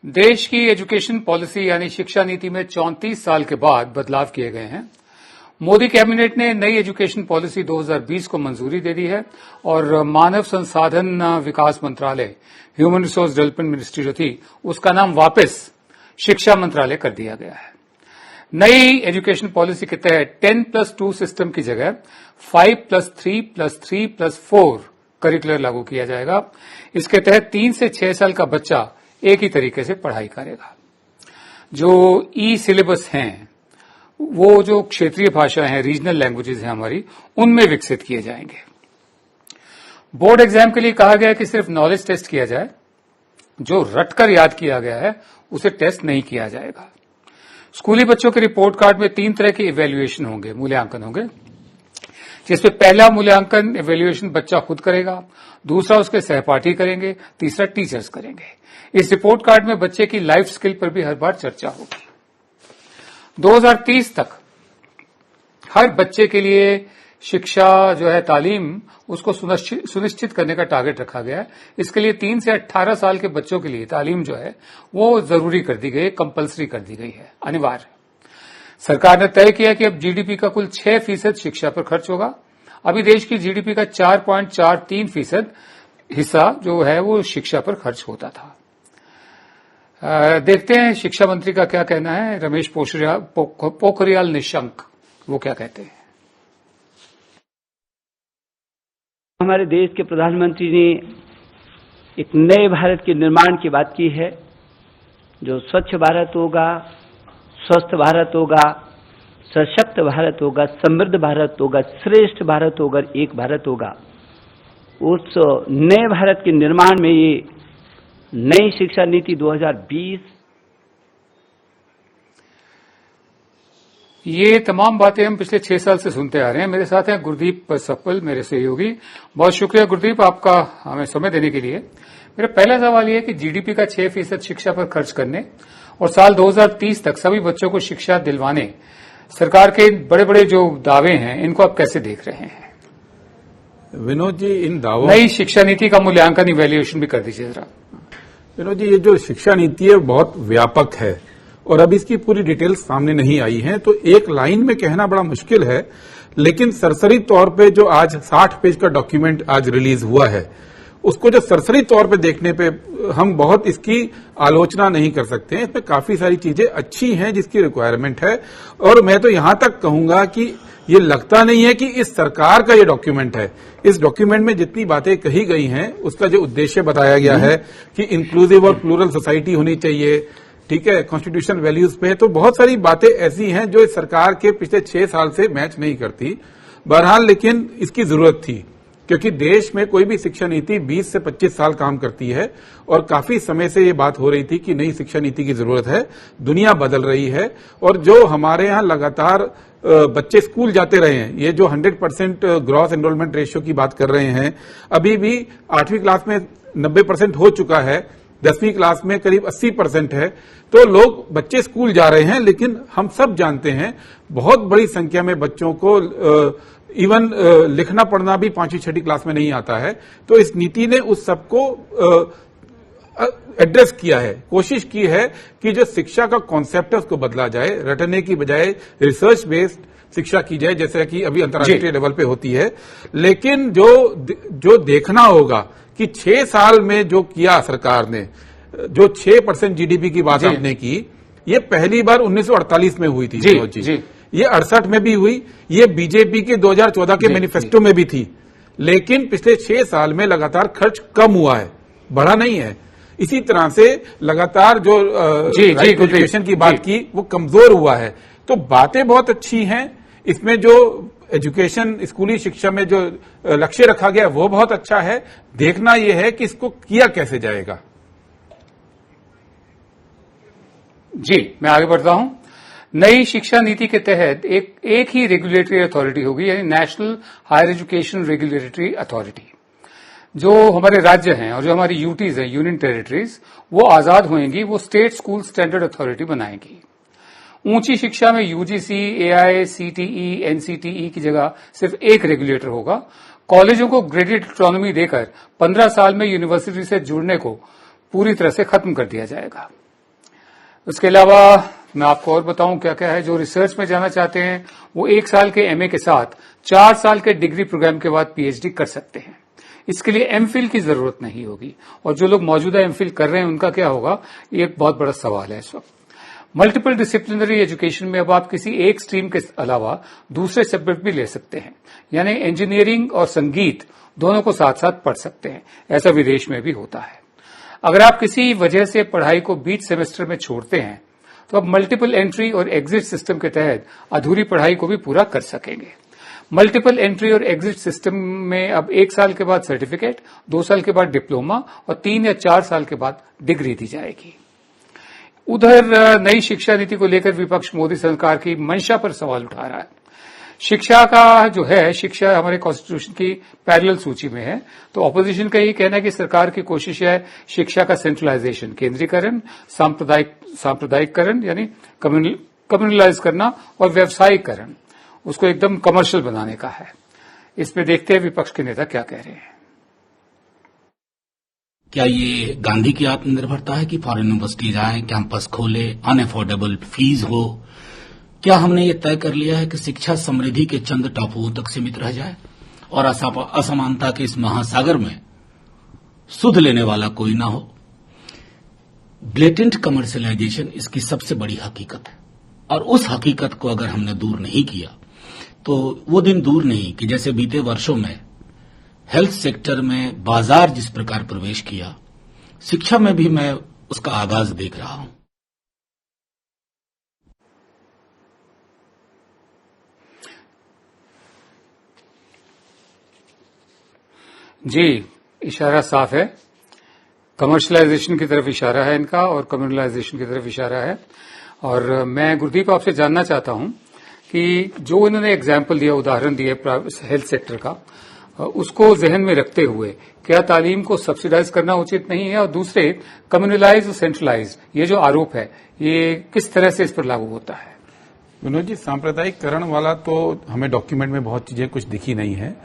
देश की education policy यानी शिक्षा नीति में 34 साल के बाद बदलाव किए गए हैं। मोदी कैबिनेट ने नई एजुकेशन पॉलिसी 2020 को मंजूरी दे दी है और मानव संसाधन विकास मंत्रालय, ह्यूमन रिसोर्स डेवलपमेंट मिनिस्ट्री जो थी, उसका नाम वापस शिक्षा मंत्रालय कर दिया गया है। नई एजुकेशन पॉलिसी के तहत 10+2 सिस्टम की जगह 5+3+3+4 करिकुलर लागू किया जाएगा। इसके तहत 3 से 6 साल का बच्चा एक ही तरीके से पढ़ाई करेगा। जो ई सिलेबस हैं, वो जो क्षेत्रीय भाषाएं हैं, रीजनल लैंग्वेजेस हैं हमारी, उनमें विकसित किए जाएंगे। बोर्ड एग्जाम के लिए कहा गया है कि सिर्फ नॉलेज टेस्ट किया जाए। जो रटकर याद किया गया है उसे टेस्ट नहीं किया जाएगा। स्कूली बच्चों के रिपोर्ट कार्ड में 3 तरह के इवैल्यूएशन होंगे, मूल्यांकन होंगे, जिसमें पहला मूल्यांकन इवैल्यूएशन बच्चा खुद करेगा, दूसरा उसके सहपाठी करेंगे, तीसरा टीचर्स करेंगे। इस रिपोर्ट कार्ड में बच्चे की लाइफ स्किल पर भी हर बार चर्चा होगी। 2030 तक हर बच्चे के लिए शिक्षा जो है, तालीम, उसको सुनिश्चित करने का टारगेट रखा गया है। इसके लिए 3 से 18 साल के बच्चों के लिए तालीम जो है वो जरूरी कर दी गई है, कंपलसरी कर दी गई है, अनिवार्य। सरकार ने तय किया कि अब जीडीपी का कुल 6% शिक्षा पर खर्च होगा। अभी देश की जीडीपी का 4.43% हिस्सा जो है वो शिक्षा पर खर्च होता था। देखते हैं शिक्षा मंत्री का क्या कहना है। रमेश पोखरियाल निशंक वो क्या कहते हैं। हमारे देश के प्रधानमंत्री ने एक नए भारत के निर्माण की बात की है, जो स्वच्छ भारत होगा, स्वस्थ भारत होगा, सशक्त भारत होगा, समृद्ध भारत होगा, श्रेष्ठ भारत होगा, एक भारत होगा। उस नए भारत के निर्माण में ये नई शिक्षा नीति 2020, ये तमाम बातें हम पिछले 6 साल से सुनते आ रहे हैं। मेरे साथ हैं गुरदीप सप्पल, मेरे सहयोगी। बहुत शुक्रिया गुरदीप आपका हमें समय देने के लिए। मेरा पहला सवाल ये है कि जीडीपी का 6% शिक्षा पर खर्च करने और साल 2030 तक सभी बच्चों को शिक्षा दिलवाने सरकार के बड़े बड़े जो दावे हैं, इनको आप कैसे देख रहे हैं? विनोद जी, इन दावों, नई शिक्षा नीति का मूल्यांकन, इवैल्यूएशन भी कर दीजिए जरा। विनोद जी, ये जो शिक्षा नीति है बहुत व्यापक है और अब इसकी पूरी डिटेल्स सामने नहीं आई है, तो एक लाइन में कहना बड़ा मुश्किल है। लेकिन सरसरी तौर पे जो आज 60 पेज का डॉक्यूमेंट आज रिलीज हुआ है, उसको जो सरसरी तौर पे देखने पे हम बहुत इसकी आलोचना नहीं कर सकते हैं। इसमें काफी सारी चीजें अच्छी हैं जिसकी रिक्वायरमेंट है, और मैं तो यहां तक कहूंगा कि ये लगता नहीं है कि इस सरकार का ये डॉक्यूमेंट है। इस डॉक्यूमेंट में जितनी बातें कही गई हैं, उसका जो उद्देश्य बताया गया है कि इंक्लूसिव और प्लूरल सोसाइटी होनी चाहिए, ठीक है, कॉन्स्टिट्यूशनल वैल्यूज पे, तो बहुत सारी बातें ऐसी हैं जो इस सरकार के पिछले 6 साल से मैच नहीं करती। बहरहाल लेकिन इसकी जरूरत थी, क्योंकि देश में कोई भी शिक्षा नीति 20 से 25 साल काम करती है और काफी समय से ये बात हो रही थी कि नई शिक्षा नीति की जरूरत है। दुनिया बदल रही है और जो हमारे यहाँ लगातार बच्चे स्कूल जाते रहे हैं, ये जो 100% ग्रॉस एनरोलमेंट रेशियो की बात कर रहे हैं, अभी भी 8वीं क्लास में 90% हो चुका है, 10वीं क्लास में करीब 80% है। तो लोग, बच्चे स्कूल जा रहे हैं, लेकिन हम सब जानते हैं बहुत बड़ी संख्या में बच्चों को इवन लिखना पढ़ना भी 5वीं 6वीं क्लास में नहीं आता है। तो इस नीति ने उस सबको एड्रेस किया है, कोशिश की है कि जो शिक्षा का कॉन्सेप्ट है उसको बदला जाए, रटने की बजाय रिसर्च बेस्ड शिक्षा की जाए, जैसा कि अभी अंतर्राष्ट्रीय लेवल पे होती है। लेकिन जो देखना होगा कि 6 साल में जो किया सरकार ने, जो 6% जीडीपी की बात आपने की, ये पहली बार 1948 में हुई थी। जी। ये 68 में भी हुई, ये बीजेपी के 2014 के मैनिफेस्टो में भी थी। लेकिन पिछले 6 साल में लगातार खर्च कम हुआ है, बढ़ा नहीं है। इसी तरह से लगातार जो एजुकेशन की बात की, वो कमजोर हुआ है। तो बातें बहुत अच्छी हैं इसमें, जो एजुकेशन, स्कूली शिक्षा में जो लक्ष्य रखा गया वो बहुत अच्छा है। देखना यह है कि इसको किया कैसे जाएगा। जी, मैं आगे बढ़ता हूं। नई शिक्षा नीति के तहत एक ही रेगुलेटरी अथॉरिटी होगी, यानी national higher education regulatory authority. जो हमारे राज्य हैं और जो हमारी यूटीज हैं, यूनियन टेरिटरीज, वो आजाद होंगी, वो स्टेट स्कूल स्टैंडर्ड अथॉरिटी बनाएंगी। ऊंची शिक्षा में यूजीसी, एआईसीटीई, एनसीटीई की जगह सिर्फ एक रेगुलेटर होगा। कॉलेजों को ग्रेडेड ऑटोनॉमी देकर 15 साल में यूनिवर्सिटी से जुड़ने को पूरी तरह से खत्म कर दिया जाएगा। उसके अलावा मैं आपको और बताऊं क्या क्या है। जो रिसर्च में जाना चाहते हैं वो 1 साल के एमए के साथ 4 साल के डिग्री प्रोग्राम के बाद पीएचडी कर सकते हैं। इसके लिए एमफिल की जरूरत नहीं होगी। और जो लोग मौजूदा एमफिल कर रहे हैं उनका क्या होगा, ये एक बहुत बड़ा सवाल है इस वक्त। मल्टीपल डिसिप्लिनरी एजुकेशन में अब आप किसी एक स्ट्रीम के अलावा दूसरे सब्जेक्ट भी ले सकते हैं, यानी इंजीनियरिंग और संगीत दोनों को साथ साथ पढ़ सकते हैं। ऐसा विदेश में भी होता है। अगर आप किसी वजह से पढ़ाई को बीच सेमेस्टर में छोड़ते हैं तो अब मल्टीपल एंट्री और एग्जिट सिस्टम के तहत अधूरी पढ़ाई को भी पूरा कर सकेंगे। मल्टीपल एंट्री और एग्जिट सिस्टम में अब 1 साल के बाद सर्टिफिकेट, 2 साल के बाद डिप्लोमा और 3 या 4 साल के बाद डिग्री दी जाएगी। उधर नई शिक्षा नीति को लेकर विपक्ष मोदी सरकार की मंशा पर सवाल उठा रहा है। शिक्षा का जो है, शिक्षा हमारे कॉन्स्टिट्यूशन की पैरेलल सूची में है, तो ऑपोजिशन का यही कहना है कि सरकार की कोशिश है शिक्षा का सेंट्रलाइजेशन, केंद्रीकरण, सांप्रदायिककरण यानी कम्युनलाइज करना और व्यावसायिकरण, उसको एकदम कमर्शियल बनाने का है। इसमें देखते हैं विपक्ष के नेता क्या कह रहे हैं। क्या ये गांधी की आत्मनिर्भरता है कि फॉरेन यूनिवर्सिटीज आए, कैंपस खोले, अनअफोर्डेबल फीस हो? क्या हमने ये तय कर लिया है कि शिक्षा समृद्धि के चंद टापुओं तक सीमित रह जाए और असमानता के इस महासागर में सुध लेने वाला कोई ना हो? ब्लेटेंट कमर्शियलाइजेशन इसकी सबसे बड़ी हकीकत है। और उस हकीकत को अगर हमने दूर नहीं किया तो वो दिन दूर नहीं कि जैसे बीते वर्षों में हेल्थ सेक्टर में बाजार जिस प्रकार प्रवेश किया, शिक्षा में भी मैं उसका आगाज देख रहा हूं। जी, इशारा साफ है। कमर्शियलाइजेशन की तरफ इशारा है इनका और कम्युनलाइजेशन की तरफ इशारा है। और मैं गुरदीप आपसे जानना चाहता हूं कि जो इन्होंने एग्जाम्पल दिया, उदाहरण दिया हेल्थ सेक्टर का, उसको जहन में रखते हुए क्या तालीम को सब्सिडाइज करना उचित नहीं है? और दूसरे, कम्युनलाइज और सेंट्रलाइज, ये जो आरोप है ये किस तरह से इस पर लागू होता है? विनोद जी, सांप्रदायिककरण वाला तो हमें डॉक्यूमेंट में बहुत चीजें कुछ दिखी नहीं है,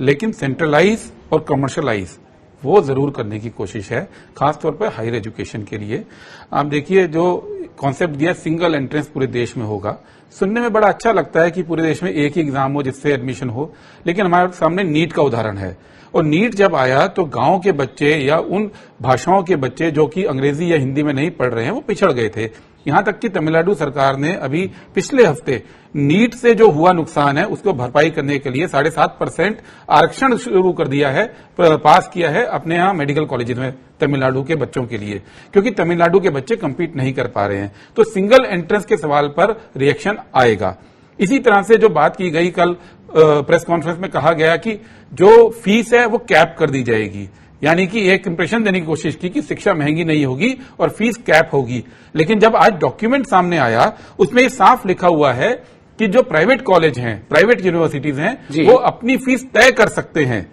लेकिन सेंट्रलाइज और कमर्शियलाइज वो जरूर करने की कोशिश है, खासतौर पर हायर एजुकेशन के लिए। आप देखिए, जो कॉन्सेप्ट दिया सिंगल एंट्रेंस पूरे देश में होगा, सुनने में बड़ा अच्छा लगता है कि पूरे देश में एक ही एग्जाम हो जिससे एडमिशन हो, लेकिन हमारे सामने नीट का उदाहरण है। और नीट जब आया तो गांव के बच्चे या उन भाषाओं के बच्चे जो कि अंग्रेजी या हिंदी में नहीं पढ़ रहे हैं वो पिछड़ गए थे। यहां तक कि तमिलनाडु सरकार ने अभी पिछले हफ्ते नीट से जो हुआ नुकसान है उसको भरपाई करने के लिए 7.5% आरक्षण शुरू कर दिया है, पास किया है अपने यहां मेडिकल कॉलेज में तमिलनाडु के बच्चों के लिए, क्योंकि तमिलनाडु के बच्चे कम्पीट नहीं कर पा रहे हैं। तो सिंगल एंट्रेंस के सवाल पर रिएक्शन आएगा। इसी तरह से जो बात की गई कल प्रेस कॉन्फ्रेंस में कहा गया कि जो फीस है वो कैप कर दी जाएगी, यानी कि एक इंप्रेशन देने की कोशिश की कि शिक्षा महंगी नहीं होगी और फीस कैप होगी। लेकिन जब आज डॉक्यूमेंट सामने आया उसमें साफ लिखा हुआ है कि जो प्राइवेट कॉलेज हैं, प्राइवेट यूनिवर्सिटीज हैं, वो अपनी फीस तय कर सकते हैं,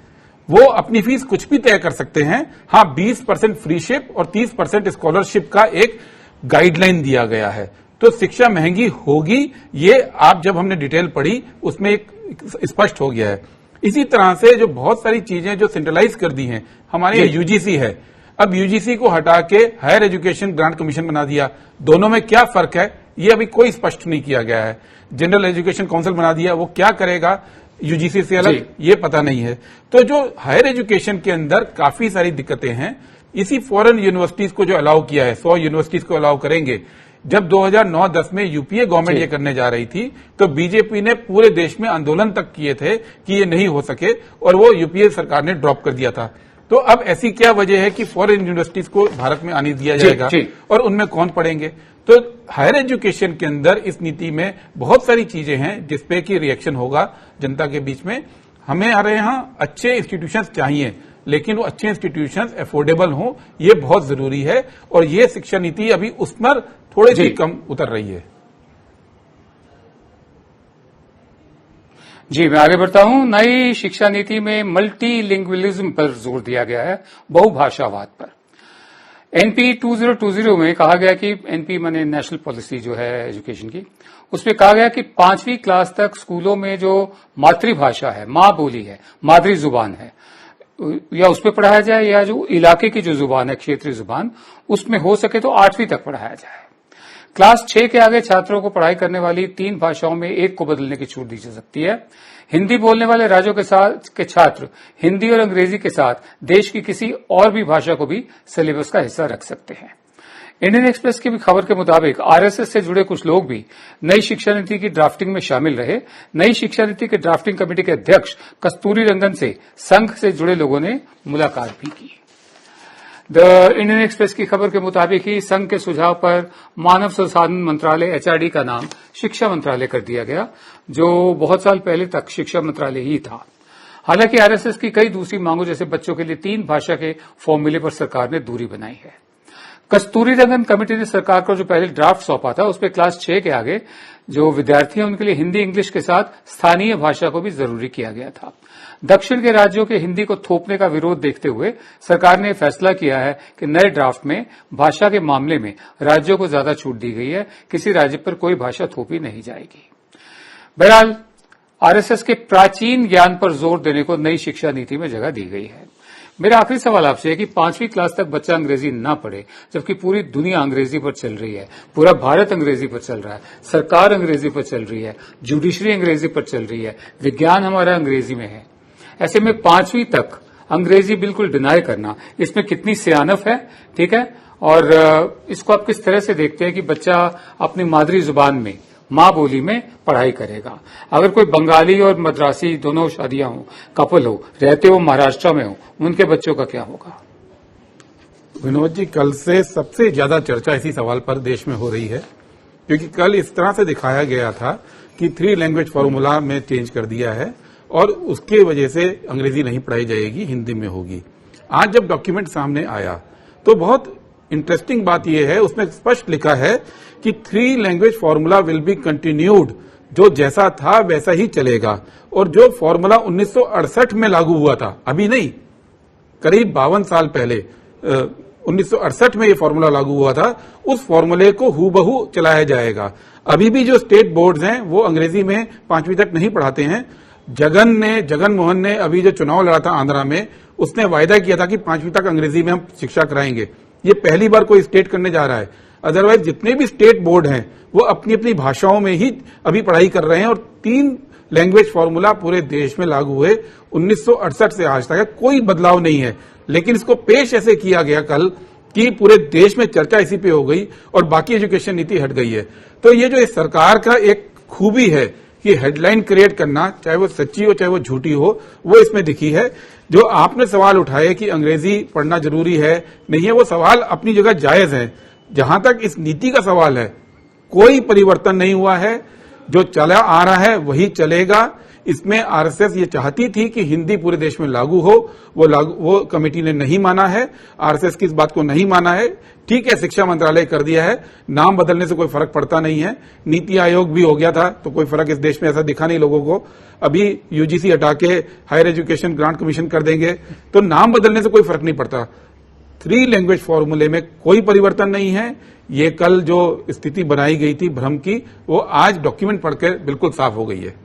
वो अपनी फीस कुछ भी तय कर सकते हैं। हाँ, 20% फ्रीशिप और 30% स्कॉलरशिप का एक गाइडलाइन दिया गया है। तो शिक्षा महंगी होगी, ये आप जब हमने डिटेल पढ़ी उसमें एक स्पष्ट हो गया है। इसी तरह से जो बहुत सारी चीजें जो सेंट्रलाइज कर दी हैं, हमारे यूजीसी है, अब यूजीसी को हटा के हायर एजुकेशन ग्रांट कमीशन बना दिया। दोनों में क्या फर्क है ये अभी कोई स्पष्ट नहीं किया गया है। जनरल एजुकेशन काउंसिल बना दिया, वो क्या करेगा यूजीसी से अलग, ये पता नहीं है। तो जो हायर एजुकेशन के अंदर काफी सारी दिक्कतें हैं। इसी फॉरेन यूनिवर्सिटीज को जो अलाउ किया है, 100 यूनिवर्सिटीज को अलाउ करेंगे। जब 2009-10 में यूपीए गवर्नमेंट ये करने जा रही थी तो बीजेपी ने पूरे देश में आंदोलन तक किए थे कि ये नहीं हो सके, और वो यूपीए सरकार ने ड्रॉप कर दिया था। तो अब ऐसी क्या वजह है कि फॉरेन यूनिवर्सिटीज को भारत में आने दिया जाएगा और उनमें कौन पढ़ेंगे? तो हायर एजुकेशन के अंदर इस नीति में बहुत सारी चीजें हैं जिसपे कि रिएक्शन होगा जनता के बीच में। हमें हमारे यहाँ अच्छे इंस्टीट्यूशंस चाहिए, लेकिन वो अच्छे इंस्टीट्यूशंस अफोर्डेबल हों, ये बहुत जरूरी है। और ये शिक्षा नीति अभी उस पर थोड़ी सी कम उतर रही है। जी, मैं आगे बढ़ता हूं। नई शिक्षा नीति में मल्टीलिंगुअलिज्म पर जोर दिया गया है, बहुभाषावाद पर। एनपी 2020 में कहा गया कि एनपी माने नेशनल पॉलिसी जो है एजुकेशन की, उसमें कहा गया कि 5वीं क्लास तक स्कूलों में जो मातृभाषा है, मां बोली है, मादरी जुबान है, या उस पर पढ़ाया जाए, या जो इलाके की जो जुबान है, क्षेत्रीय जुबान, उसमें हो सके तो 8वीं तक पढ़ाया जाए। क्लास 6 के आगे छात्रों को पढ़ाई करने वाली 3 भाषाओं में एक को बदलने की छूट दी जा सकती है। हिंदी बोलने वाले राज्यों के छात्र हिंदी और अंग्रेजी के साथ देश की किसी और भी भाषा को भी सिलेबस का हिस्सा रख सकते हैं। इंडियन एक्सप्रेस की भी खबर के मुताबिक आरएसएस से जुड़े कुछ लोग भी नई शिक्षा नीति की ड्राफ्टिंग में शामिल रहे। नई शिक्षा नीति के ड्राफ्टिंग कमेटी के अध्यक्ष कस्तूरी रंगन से संघ से जुड़े लोगों ने मुलाकात भी की। द इंडियन एक्सप्रेस की खबर के मुताबिक ही संघ के सुझाव पर मानव संसाधन मंत्रालय एचआरडी का नाम शिक्षा मंत्रालय कर दिया गया, जो बहुत साल पहले तक शिक्षा मंत्रालय ही था। हालांकि आरएसएस की कई दूसरी मांगों जैसे बच्चों के लिए 3 भाषा के फॉर्मूले पर सरकार ने दूरी बनाई है। कस्तूरी रंगन कमेटी ने सरकार को जो पहले ड्राफ्ट सौंपा था उसमें क्लास 6 के आगे जो विद्यार्थी हैं उनके लिए हिंदी इंग्लिश के साथ स्थानीय भाषा को भी जरूरी किया गया था। दक्षिण के राज्यों के हिंदी को थोपने का विरोध देखते हुए सरकार ने फैसला किया है कि नए ड्राफ्ट में भाषा के मामले में राज्यों को ज्यादा छूट दी गई है, किसी राज्य पर कोई भाषा थोपी नहीं जाएगी। बहरहाल आरएसएस के प्राचीन ज्ञान पर जोर देने को नई शिक्षा नीति में जगह दी गई है। मेरा आखिरी सवाल आपसे है कि 5वीं क्लास तक बच्चा अंग्रेजी ना पढ़े, जबकि पूरी दुनिया अंग्रेजी पर चल रही है, पूरा भारत अंग्रेजी पर चल रहा है, सरकार अंग्रेजी पर चल रही है, जुडिशरी अंग्रेजी पर चल रही है, विज्ञान हमारा अंग्रेजी में है। ऐसे में 5वीं तक अंग्रेजी बिल्कुल डिनाई करना, इसमें कितनी सियानत है, ठीक है? और इसको आप किस तरह से देखते हैं कि बच्चा अपनी मादरी जुबान में, मां बोली में पढ़ाई करेगा? अगर कोई बंगाली और मद्रासी दोनों शादियां हो, कपल हो, रहते हो महाराष्ट्र में हो, उनके बच्चों का क्या होगा? विनोद जी, कल से सबसे ज्यादा चर्चा इसी सवाल पर देश में हो रही है, क्योंकि कल इस तरह से दिखाया गया था कि 3 लैंग्वेज फॉर्मूला में चेंज कर दिया है और उसके वजह से अंग्रेजी नहीं पढ़ाई जाएगी, हिंदी में होगी। आज जब डॉक्यूमेंट सामने आया तो बहुत इंटरेस्टिंग बात यह है, उसमें स्पष्ट लिखा है कि 3 language formula will be continued, जो जैसा था वैसा ही चलेगा। और जो फॉर्मूला 1968 में लागू हुआ था, अभी नहीं, करीब 52 साल पहले 1968 में ये फॉर्मूला लागू हुआ था, उस फॉर्मूले को हूबहू चलाया जाएगा। अभी भी जो स्टेट बोर्ड्स हैं वो अंग्रेजी में 5वीं तक नहीं पढ़ाते हैं। जगन मोहन ने अभी जो चुनाव लड़ा था आंध्रा में, उसने वायदा किया था कि 5वीं तक अंग्रेजी में हम शिक्षा कराएंगे। ये पहली बार कोई स्टेट करने जा रहा है। अदरवाइज जितने भी स्टेट बोर्ड हैं वो अपनी अपनी भाषाओं में ही अभी पढ़ाई कर रहे हैं और 3 लैंग्वेज फॉर्मूला पूरे देश में लागू हुए 1968 से आज तक है, कोई बदलाव नहीं है। लेकिन इसको पेश ऐसे किया गया कल कि पूरे देश में चर्चा इसी पे हो गई और बाकी एजुकेशन नीति हट गई है। तो ये जो इस सरकार का एक खूबी है कि हेडलाइन क्रिएट करना, चाहे वो सच्ची हो चाहे वो झूठी हो, वो इसमें दिखी है। जो आपने सवाल उठाए कि अंग्रेजी पढ़ना जरूरी है नहीं है, वो सवाल अपनी जगह जायज है। जहां तक इस नीति का सवाल है, कोई परिवर्तन नहीं हुआ है, जो चला आ रहा है वही चलेगा। इसमें आरएसएस ये चाहती थी कि हिंदी पूरे देश में लागू हो, वो कमेटी ने नहीं माना है, आरएसएस की इस बात को नहीं माना है। ठीक है, शिक्षा मंत्रालय कर दिया है, नाम बदलने से कोई फर्क पड़ता नहीं है। नीति आयोग भी हो गया था तो कोई फर्क इस देश में ऐसा दिखा नहीं लोगों को। अभी यूजीसी हटा के हायर एजुकेशन ग्रांट कमीशन कर देंगे तो नाम बदलने से कोई फर्क नहीं पड़ता। 3 लैंग्वेज फॉर्मूले में कोई परिवर्तन नहीं है। ये कल जो स्थिति बनाई गई थी भ्रम की, वो आज डॉक्यूमेंट पढ़कर बिल्कुल साफ हो गई है।